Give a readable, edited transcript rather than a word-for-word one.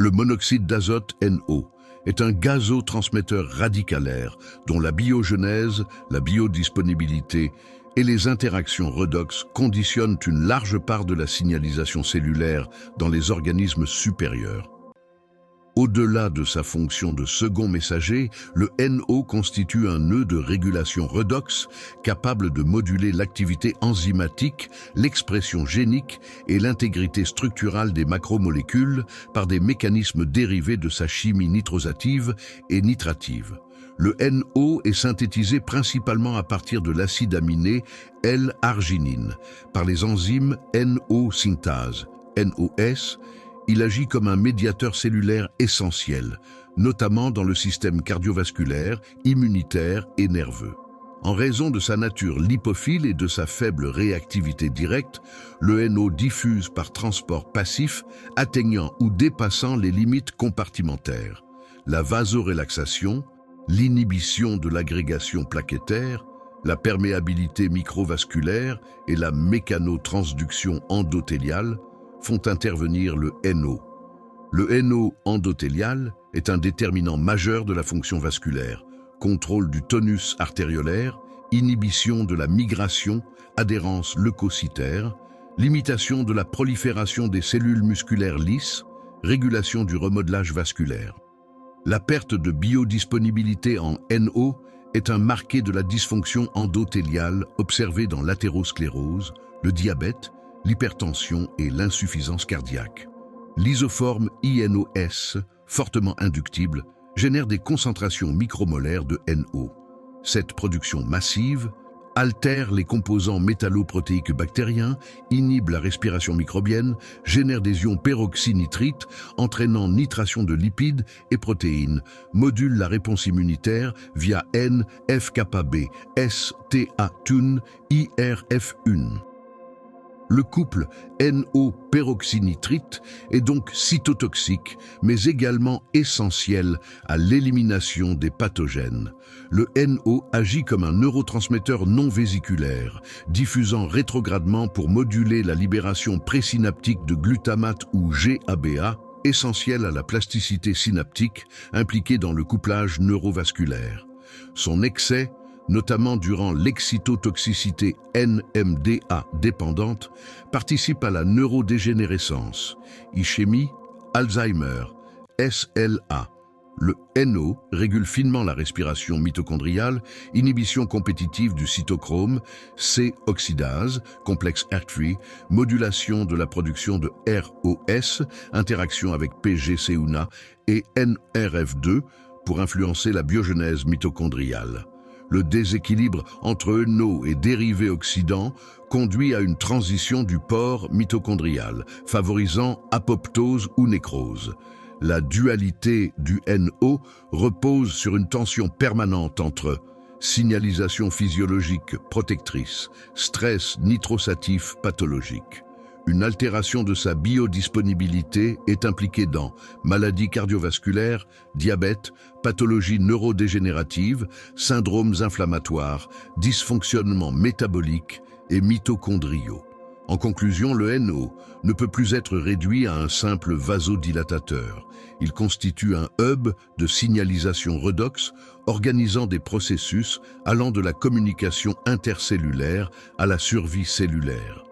Le monoxyde d'azote NO est un gazotransmetteur radicalaire dont la biogenèse, la biodisponibilité et les interactions redox conditionnent une large part de la signalisation cellulaire dans les organismes supérieurs. Au-delà de sa fonction de second messager, le NO constitue un nœud de régulation redox capable de moduler l'activité enzymatique, l'expression génique et l'intégrité structurale des macromolécules par des mécanismes dérivés de sa chimie nitrosative et nitrative. Le NO est synthétisé principalement à partir de l'acide aminé L-arginine par les enzymes NO-synthase, NOS. Il agit comme un médiateur cellulaire essentiel, notamment dans le système cardiovasculaire, immunitaire et nerveux. En raison de sa nature lipophile et de sa faible réactivité directe, le NO diffuse par transport passif, atteignant ou dépassant les limites compartimentaires. La vasorelaxation, l'inhibition de l'agrégation plaquettaire, la perméabilité microvasculaire et la mécanotransduction endothéliale font intervenir le NO. Le NO endothélial est un déterminant majeur de la fonction vasculaire, contrôle du tonus artériolaire, inhibition de la migration, adhérence leucocytaire, limitation de la prolifération des cellules musculaires lisses, régulation du remodelage vasculaire. La perte de biodisponibilité en NO est un marqué de la dysfonction endothéliale observée dans l'athérosclérose, le diabète, l'hypertension et l'insuffisance cardiaque. L'isoforme INOS, fortement inductible, génère des concentrations micromolaires de NO. Cette production massive altère les composants métalloprotéiques bactériens, inhibe la respiration microbienne, génère des ions peroxynitrites, entraînant nitration de lipides et protéines, module la réponse immunitaire via NF-κB, STA-TUN, IRF1. Le couple NO-peroxynitrite est donc cytotoxique, mais également essentiel à l'élimination des pathogènes. Le NO agit comme un neurotransmetteur non vésiculaire, diffusant rétrogradement pour moduler la libération présynaptique de glutamate ou GABA, essentiel à la plasticité synaptique impliquée dans le couplage neurovasculaire. Son excès, notamment durant l'excytotoxicité NMDA dépendante, participe à la neurodégénérescence, ischémie, Alzheimer, SLA. Le NO régule finement la respiration mitochondriale, inhibition compétitive du cytochrome, C-oxydase, complexe HER3, modulation de la production de ROS, interaction avec PGC-UNA et NRF2 pour influencer la biogenèse mitochondriale. Le déséquilibre entre NO et dérivés oxydants conduit à une transition du pore mitochondrial, favorisant apoptose ou nécrose. La dualité du NO repose sur une tension permanente entre signalisation physiologique protectrice, stress nitrosatif pathologique. Une altération de sa biodisponibilité est impliquée dans maladies cardiovasculaires, diabète, pathologies neurodégénératives, syndromes inflammatoires, dysfonctionnements métaboliques et mitochondriaux. En conclusion, le NO ne peut plus être réduit à un simple vasodilatateur. Il constitue un hub de signalisation redox, organisant des processus allant de la communication intercellulaire à la survie cellulaire.